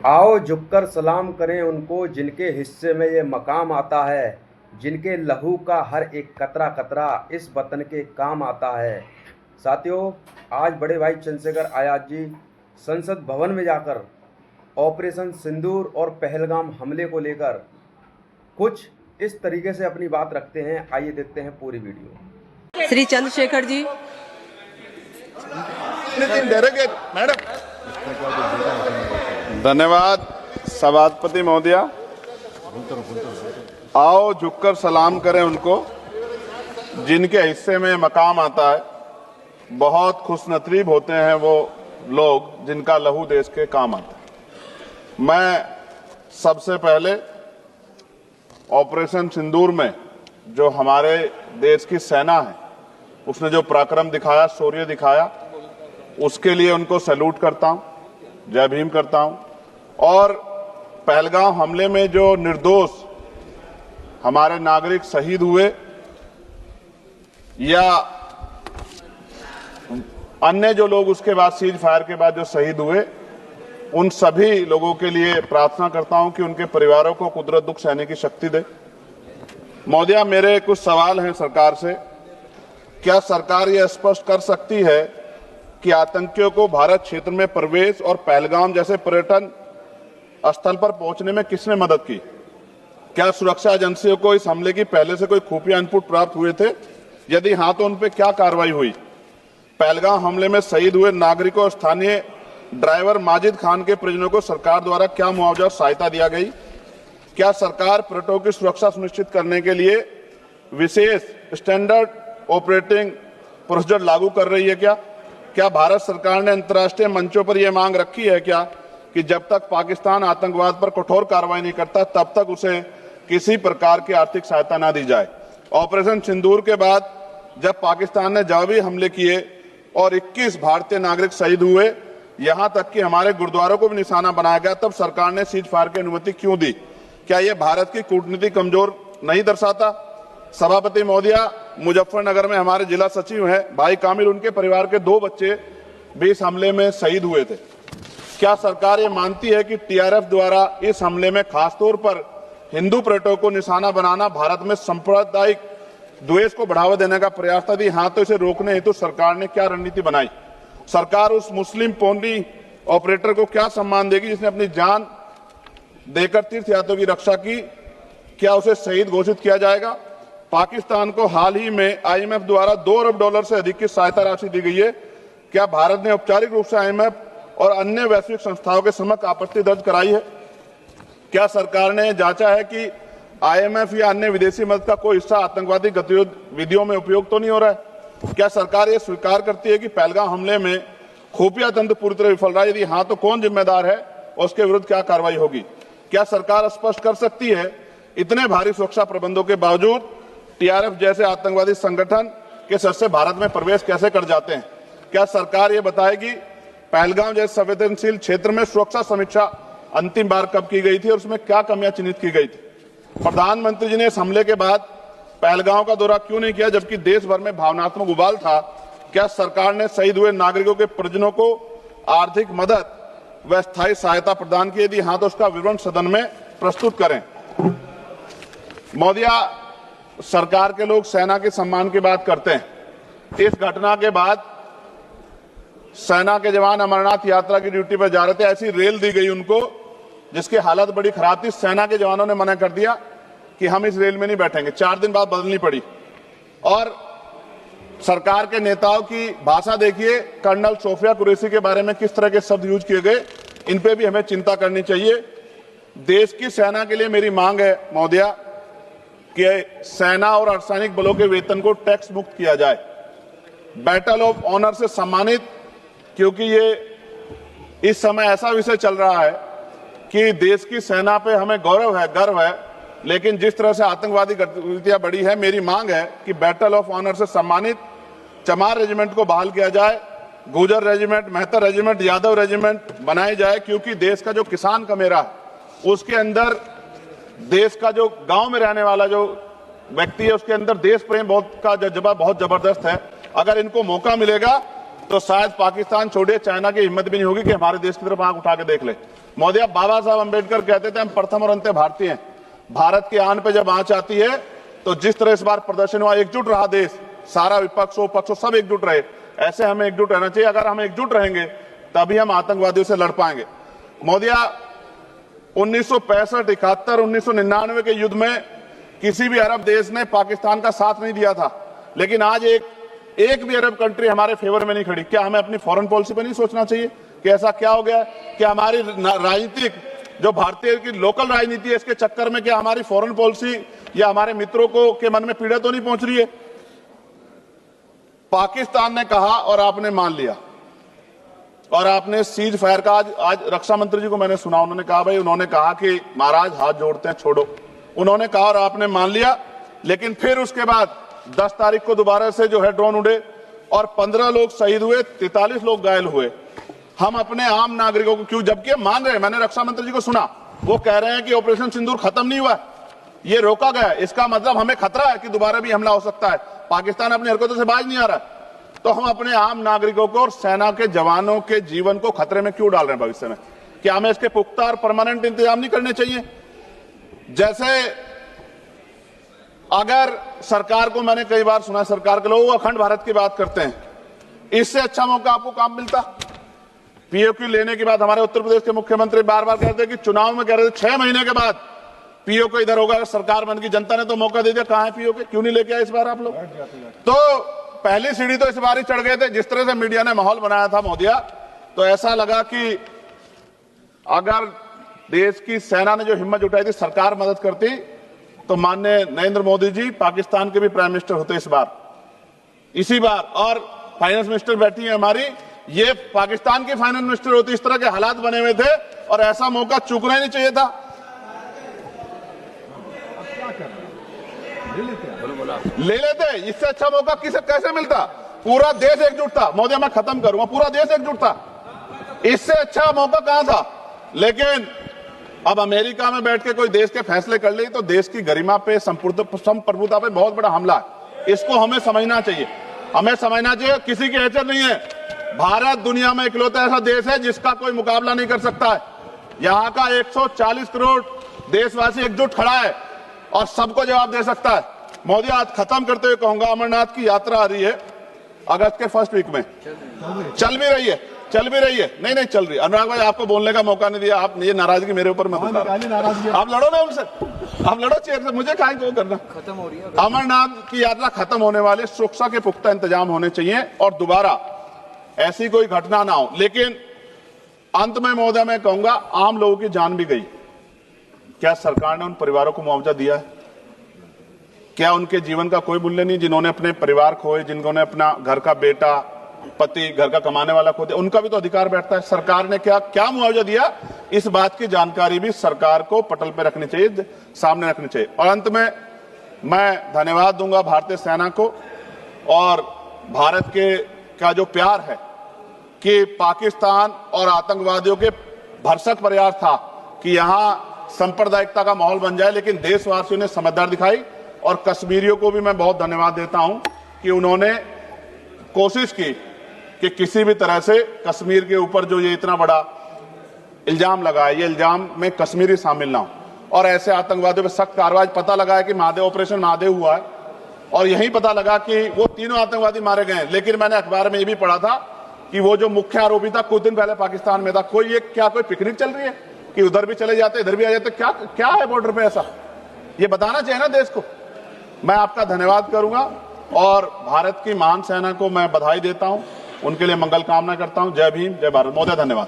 आओ झुककर सलाम करें उनको जिनके हिस्से में ये मकाम आता है, जिनके लहू का हर एक कतरा कतरा इस वतन के काम आता है। साथियों, आज बड़े भाई चंद्रशेखर आज़ाद जी संसद भवन में जाकर ऑपरेशन सिंदूर और पहलगाम हमले को लेकर कुछ इस तरीके से अपनी बात रखते हैं। आइए देखते हैं पूरी वीडियो। श्री चंद्रशेखर जी। मैडम, धन्यवाद सभापति महोदया। आओ झुककर सलाम करें उनको जिनके हिस्से में मकाम आता है। बहुत खुशनसीब होते हैं वो लोग जिनका लहू देश के काम आता है। मैं सबसे पहले ऑपरेशन सिंदूर में जो हमारे देश की सेना है उसने जो पराक्रम दिखाया, शौर्य दिखाया, उसके लिए उनको सैल्यूट करता हूं, जय भीम करता हूं। और पहलगाम हमले में जो निर्दोष हमारे नागरिक शहीद हुए या अन्य जो लोग उसके बाद सीज फायर के बाद जो शहीद हुए, उन सभी लोगों के लिए प्रार्थना करता हूं कि उनके परिवारों को कुदरत दुख सहने की शक्ति दे। महोदया, मेरे कुछ सवाल हैं सरकार से। क्या सरकार यह स्पष्ट कर सकती है कि आतंकियों को भारत क्षेत्र में प्रवेश और पहलगाम जैसे पर्यटन स्थल पर पहुंचने में किसने मदद की? क्या सुरक्षा एजेंसियों को इस हमले की पहले से कोई खुफिया इनपुट प्राप्त हुए थे? यदि हां तो उन पर क्या कार्रवाई हुई? पहलगाम हमले में शहीद हुए नागरिकों और स्थानीय ड्राइवर माजिद खान के परिजनों को सरकार द्वारा क्या मुआवजा और सहायता दिया गई? क्या सरकार पर्यटकों की सुरक्षा सुनिश्चित करने के लिए विशेष स्टैंडर्ड ऑपरेटिंग प्रोसीजर लागू कर रही है? क्या भारत सरकार ने अंतर्राष्ट्रीय मंचों पर यह मांग रखी है कि जब तक पाकिस्तान आतंकवाद पर कठोर कार्रवाई नहीं करता तब तक उसे किसी प्रकार की आर्थिक सहायता न दी जाए? ऑपरेशन सिंदूर के बाद जब पाकिस्तान ने जवाबी हमले किए और 21 भारतीय नागरिक शहीद हुए, यहां तक कि हमारे गुरुद्वारों को भी निशाना बनाया गया, तब सरकार ने सीज फायर की अनुमति क्यों दी? क्या यह भारत की कूटनीति कमजोर नहीं दर्शाता? सभापति महोदया, मुजफ्फरनगर में हमारे जिला सचिव हैं भाई कामिल, उनके परिवार के 2 बच्चे भी इस हमले में शहीद हुए थे। क्या सरकार ये मानती है कि टीआरएफ द्वारा इस हमले में खासतौर पर हिंदू पर्यटकों को निशाना बनाना भारत में सांप्रदायिक द्वेष को बढ़ावा देने का प्रयास था? यदि हां तो इसे रोकने हेतु सरकार ने क्या रणनीति बनाई? सरकार उस मुस्लिम पोनी ऑपरेटर को क्या सम्मान देगी जिसने अपनी जान देकर तीर्थयात्रियों की रक्षा की? क्या उसे शहीद घोषित किया जाएगा? पाकिस्तान को हाल ही में आईएमएफ द्वारा $2 अरब से अधिक की सहायता राशि दी गई है। क्या भारत ने औपचारिक रूप से आईएमएफ और अन्य वैश्विक संस्थाओं के समक्ष आपत्ति दर्ज कराई है? क्या सरकार ने जांचा है कि आईएमएफ या अन्य विदेशी मदद का कोई हिस्सा आतंकवादी गतिविधियों में उपयोग तो नहीं हो रहा है? क्या सरकार ये स्वीकार करती है कि पहलगाम हमले में खुफिया तंत्र पूरी तरह विफल रहा है? यदि हाँ तो कौन जिम्मेदार है और उसके विरुद्ध क्या कार्रवाई होगी? क्या सरकार स्पष्ट कर सकती है इतने भारी सुरक्षा प्रबंधों के बावजूद टीआरएफ जैसे आतंकवादी संगठन के सदस्य भारत में प्रवेश कैसे कर जाते हैं? क्या सरकार ये बताएगी पहलगाम जैसे संवेदनशील क्षेत्र में सुरक्षा समीक्षा अंतिम बार कब की गई थी और उसमें क्या कमियां चिन्हित की गई थी? प्रधानमंत्री जी ने इस हमले के बाद पहलगाम का दौरा क्यों नहीं किया जबकि देश भर में भावनात्मक उबाल था? क्या सरकार ने शहीद हुए नागरिकों के परिजनों को आर्थिक मदद व स्थायी सहायता प्रदान की? यदि हाँ तो उसका विवरण सदन में प्रस्तुत करें। महोदया, सरकार के लोग सेना के सम्मान की बात करते हैं। इस घटना के बाद सेना के जवान अमरनाथ यात्रा की ड्यूटी पर जा रहे थे, ऐसी रेल दी गई उनको जिसकी हालत बड़ी खराब थी। सेना के जवानों ने मना कर दिया कि हम इस रेल में नहीं बैठेंगे। 4 दिन बाद बदलनी पड़ी। और सरकार के नेताओं की भाषा देखिए, कर्नल सोफिया कुरैशी के बारे में किस तरह के शब्द यूज किए गए, इन पे भी हमें चिंता करनी चाहिए। देश की सेना के लिए मेरी मांग है महोदया कि सेना और अर्धसैनिक बलों के वेतन को टैक्स मुक्त किया जाए, बैटल ऑफ ऑनर से सम्मानित, क्योंकि ये इस समय ऐसा विषय चल रहा है कि देश की सेना पे हमें गौरव है, गर्व है, लेकिन जिस तरह से आतंकवादी गतिविधियां बढ़ी है, मेरी मांग है कि बैटल ऑफ ऑनर से सम्मानित चमार रेजिमेंट को बहाल किया जाए, Gurjar regiment, Mehtar regiment, Yadav regiment बनाए जाए, क्योंकि देश का जो किसान का मेरा उसके अंदर देश का जो गांव में रहने वाला जो व्यक्ति है उसके अंदर देश प्रेम का जज्बा बहुत जबरदस्त है। अगर इनको मौका मिलेगा तो शायद पाकिस्तान छोड़िए, चाइना की हिम्मत भी नहीं होगी कि हमारे देश की तरफ आंख उठा के देख ले। मोदी, बाबा साहब अंबेडकर कहते थे हम प्रथम और अंत्य भारतीय हैं। भारत की आन पे जब आंच आती है तो जिस तरह इस बार प्रदर्शन हुआ, एकजुट रहा देश, सारा विपक्ष हो पक्ष हो सब एकजुट रहे, ऐसे हमें एकजुट रहना चाहिए। अगर हम एकजुट रहेंगे तभी हम आतंकवादियों से लड़ पाएंगे। मोदिया, 1965, 71, 1999 के युद्ध में किसी भी अरब देश ने पाकिस्तान का साथ नहीं दिया था, लेकिन आज एक भी अरब कंट्री हमारे फेवर में नहीं खड़ी। क्या हमें अपनी फॉरेन पॉलिसी पर नहीं सोचना चाहिए कि ऐसा क्या हो गया कि हमारी राजनीतिक जो भारतीय की लोकल राजनीति है, इसके चक्कर में क्या हमारी फॉरेन पॉलिसी या हमारे मित्रों को के मन में पीड़ा तो नहीं पहुंच रही है? पाकिस्तान ने कहा और आपने मान लिया, और आपने सीज फायर का आज रक्षा मंत्री जी को मैंने सुना, उन्होंने कहा भाई, उन्होंने कहा कि महाराज हाथ जोड़ते हैं छोड़ो, उन्होंने कहा और आपने मान लिया। लेकिन फिर उसके बाद 10 तारीख को दोबारा से जो है ड्रोन उड़े और 15 लोग शहीद हुए, 43 लोग घायल हुए। हम अपने आम नागरिकों को क्यों, जबकि मान रहे हैं, मैंने रक्षा मंत्री जी को सुना, वो कह रहे हैं कि ऑपरेशन सिंदूर खत्म नहीं हुआ, ये रोका गया, इसका मतलब हमें खतरा है कि दोबारा भी हमला हो सकता है, पाकिस्तान अपनी हरकतों से बाज नहीं आ रहा। तो हम अपने आम नागरिकों को और सेना के जवानों के जीवन को खतरे में क्यों डाल रहे हैं भविष्य में? क्या हमें इसके पुख्ता और परमानेंट इंतजाम नहीं करने चाहिए? जैसे अगर सरकार को, मैंने कई बार सुना सरकार के लोग अखंड भारत की बात करते हैं, इससे अच्छा मौका आपको काम मिलता। पीओक्यू लेने के बाद हमारे उत्तर प्रदेश के मुख्यमंत्री बार बार कहते कि चुनाव में कह रहे थे 6 महीने के बाद पीओक्यू इधर होगा, अगर सरकार बन की, जनता ने तो मौका दे दिया, कहां है पीओक्यू? क्यों नहीं लेके आए इस बार आप लोग? तो पहली सीढ़ी तो इस बार ही चढ़ गए थे। जिस तरह से मीडिया ने माहौल बनाया था मोदिया, तो ऐसा लगा कि अगर देश की सेना ने जो हिम्मत जुटाई थी, सरकार मदद करती, तो माननीय नरेंद्र मोदी जी पाकिस्तान के भी प्राइम मिनिस्टर होते इसी बार, और फाइनेंस मिनिस्टर बैठी है हमारी, ये पाकिस्तान की फाइनेंस मिनिस्टर होती। इस तरह के हालात बने हुए थे और ऐसा मौका चूकना ही नहीं चाहिए था। ले लेते, इससे अच्छा मौका किसे कैसे मिलता? पूरा देश एकजुट था। मोदी, मैं खत्म करूंगा, पूरा देश एकजुट था, इससे अच्छा मौका कहां था? लेकिन अब अमेरिका में बैठ के कोई देश के फैसले कर ले तो देश की गरिमा पे, संप्रभुता पे बहुत बड़ा हमला है। इसको हमें समझना चाहिए, हमें समझना चाहिए किसी की हैसियत नहीं है। भारत दुनिया में इकलौता ऐसा देश है जिसका कोई मुकाबला नहीं कर सकता है। यहां का 140 करोड़ देशवासी एकजुट खड़ा है और सबको जवाब दे सकता है। मोदी, आज खत्म करते हुए कहूंगा, अमरनाथ की यात्रा आ रही है अगस्त के फर्स्ट वीक में, चल भी रही है, नहीं चल रही। अनुराग भाई, आपको बोलने का मौका नहीं दिया, आप ये नाराजगी मेरे ऊपर मत उतारो। आप लड़ो ना उनसे, आप लड़ो चेयर से, मुझे काहे को करना। खत्म हो रही है अमरनाथ की यात्रा, खत्म होने वाली, सुरक्षा के पुख्ता इंतजाम होने चाहिए और दोबारा ऐसी कोई घटना ना हो। लेकिन अंत में महोदय मैं कहूंगा, आम लोगों की जान भी गई, क्या सरकार ने उन परिवारों को मुआवजा दिया है? क्या उनके जीवन का कोई मूल्य नहीं? जिन्होंने अपने परिवार खोए, जिन्होंने अपना घर का बेटा, पति, घर का कमाने वाला खो दिया, उनका भी तो अधिकार बैठता है। सरकार ने क्या मुआवजा दिया, इस बात की जानकारी भी सरकार को पटल पर रखनी चाहिए, सामने रखनी चाहिए। और अंत में मैं धन्यवाद दूंगा भारतीय सेना को और भारत के का जो प्यार है कि पाकिस्तान और आतंकवादियों के भरसक प्रयास था कि यहां सांप्रदायिकता का माहौल बन जाए, लेकिन देशवासियों ने समझदारी दिखाई। और कश्मीरियों को भी मैं बहुत धन्यवाद देता हूं कि उन्होंने कोशिश की कि किसी भी तरह से कश्मीर के ऊपर जो ये इतना बड़ा इल्जाम लगा है, ये इल्जाम में कश्मीरी शामिल ना हो और ऐसे आतंकवादियों पर सख्त कार्रवाई। पता लगा है कि महादेव, ऑपरेशन महादेव हुआ है और यही पता लगा कि वो तीनों आतंकवादी मारे गए हैं। लेकिन मैंने अखबार में ये भी पढ़ा था कि वो जो मुख्य आरोपी था कुछ दिन पहले पाकिस्तान में था। कोई पिकनिक चल रही है कि उधर भी चले जाते, इधर भी आ जाते? क्या है बॉर्डर पे ऐसा? ये बताना चाहिए ना देश को। मैं आपका धन्यवाद करूंगा और भारत की महान सेना को मैं बधाई देता हूं, उनके लिए मंगल कामना करता हूं। जय भीम, जय भारत। महोदय धन्यवाद।